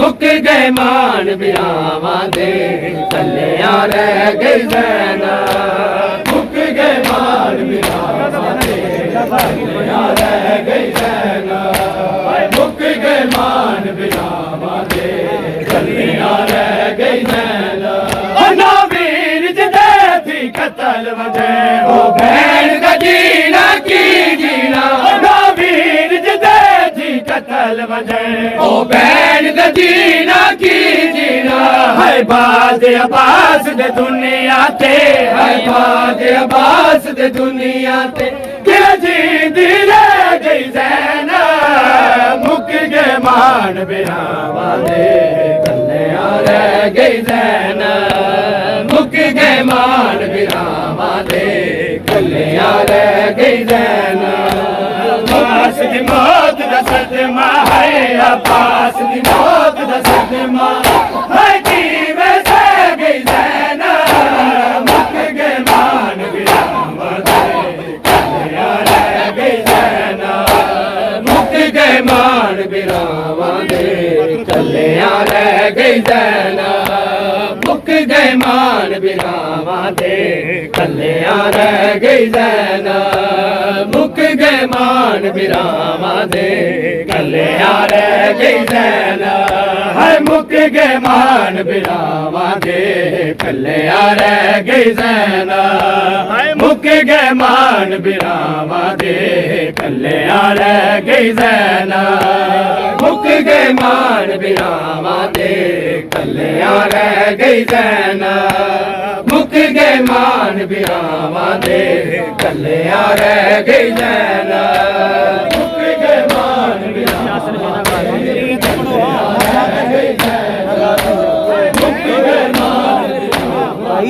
मुक गए मान बिरावां दे कल्लियां रह गई ज़ैनब मुक गए मान बिरावां दे कल्लियां रह गई ज़ैनब मुक गए मान बिरावां दे कल्लियां रह गई ज़ैनब ना वीर जिदे थी कतल वजह ओ भैन का जीना की जीना ना वीर जिदे थी कतल वजह ओ भैन का जीना की जीना है बाज अब्बास दे दुनिया ते है बाज अब्बास दे दुनिया ते क्या जींदी रह गई ज़ैनब मुक गए मान बिरावां दे कल्लियां रह गई ज़ैनब मुक गए मान बिरावां दे कल्लियां रह गई ज़ैनब अब्बास दी मौत दा सदमा है अब्बास दी मौत दा सदमा है किवें सह गई ज़ैनब मुक गए मान बिरावां दे कल्लियां रह गई ज़ैनब मुक गए मान बिरावां दे कल्लियां रह गई ज़ैनब मुक गए मान बिरावां दे कल्लियां रह गई ज़ैनब मुक गए मान बिरावां दे कल्लियां रह गई ज़ैनब है मुक गए मान बिरावां दे कल्लियां रह गई ज़ैनब है मुक गए मान बिरावां दे कल्लियां रह गई ज़ैनब मुक गए मान बिरावां दे कल्लियां रह गई ज़ैनब मुक गए मान बिरावां दे कल्लियां रह गई ज़ैनब मुक गए मान बिरावां दे कल्लियां रह गई ज़ैनब मुक गए मान बिरावां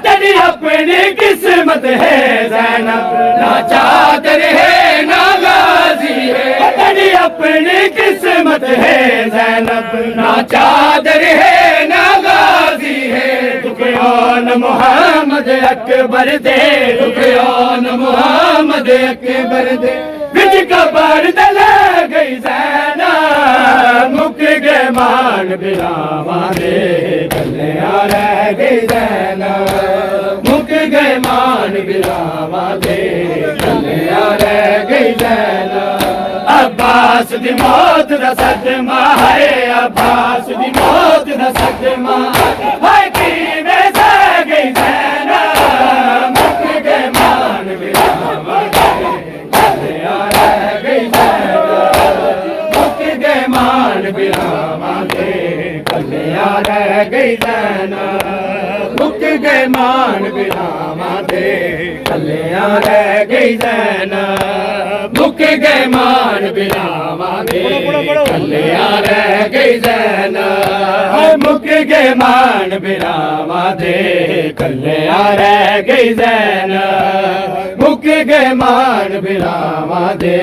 तेरी अपनी किस्मत है ज़ैनब ना चादर है ना गाजी है तेरी अपनी किस्मत है ज़ैनब ना चादर है ना गाजी है दुखियान मोहम्मद अकबर दे दुखियान मोहम्मद अकबर दे बिच कबर दे गई ज़ैनब मुक गए मान बिरावां दे कल्लियां रह गई ज़ैनब मुक गए मान बिरावां दे कल्लियां रह गई ज़ैनब अब्बास दी मौत दा सदमा है अब्बास दी मौत दा सदमा है किवें सह गई ज़ैनब मुक गए मान बिरावां दे कल्लियां रह गई ज़ैनब मुक गए मान बिरावां दे कल्लियां रह गई ज़ैनब मुक गए मान बिरावां दे कल्लियां रह गई ज़ैनब मुक गए मान बिरावां दे कल्लियां रह गई ज़ैनब मुक गए मान बिरावां दे कल्लियां रह गई ज़ैनब मुक गए मान बिरावां दे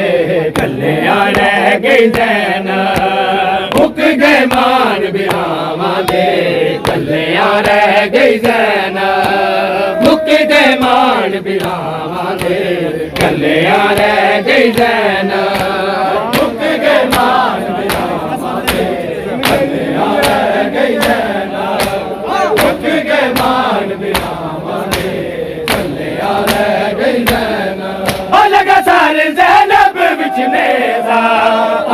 कल्लियां रह गई ज़ैनब मुक गए मान बिरावां दे कल्लियां रह गई ज़ैनब मुक गए मान बिरावां दे कल्लियां रह गई ज़ैनब मुक गए मान बिरावां दे कल्लियां रह गई ज़ैनब मुक गए मान बिरावां दे कल्लियां रह गई ज़ैनब लगा सारे ज़ैनब विच नेज़ा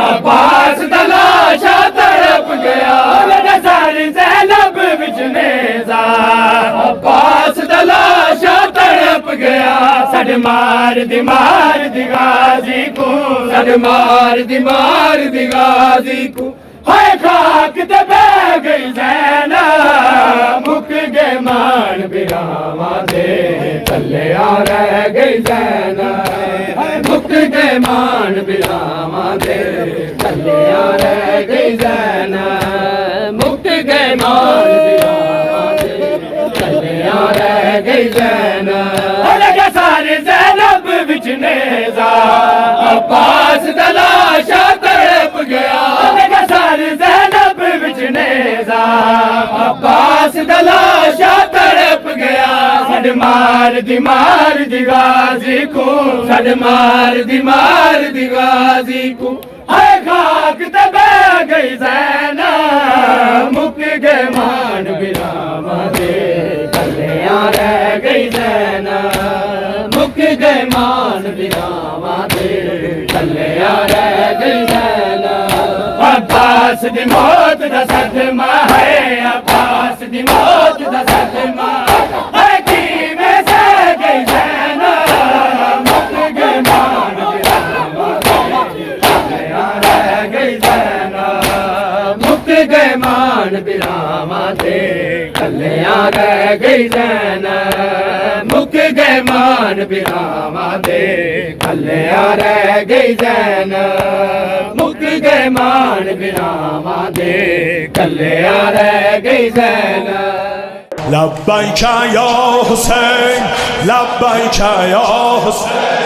अब्बास दा लाशा तड़प गया लगा सारे ज़ैनब विच नेज़ा अब्बास दा लाशा तड़प गया सड मार दी गाजी को सड मार दी गाजी को हाय खाक ते बह गई ज़ैनब मुक गए मान बिरावां दे कल्लियां रह गई ज़ैनब मुक गए मान बिरावां दे कल्लियां रह गई ज़ैनब मुक गए मान बिरावां दे कल्लियां रह गई ज़ैनब लगा सारे ज़ैनब विच नेज़ा अब्बास दा लाशा तड़प गया लगा सारे ज़ैनब विच नेज़ा अब्बास दा लाशा तड़प गया सड मार दी गाजी को सड मार दी गाजी को हाय खाक ते बह गई ज़ैनब मुक गए मान बिरामा दे कलियां रह गई ज़ैनब मुक गए मान बिरामा दे कलियां रह गई ज़ैनब अब्बास दी मौत दा सदमा है अब्बास दी मौत दा सदमा है किवें सह गई ज़ैनब मुक गए मान बिरामा दे कलियां रह गई ज़ैनब मुक गए मान बिरामा दे कलियां रह गई ज़ैनब मुक गए मान बिरामा दे कलियां रह गई ज़ैनब मुक गए मान बिरामा दे कलियां रह गई ज़ैनब लब्बैक या हुसैन लब्बैक या हुसैन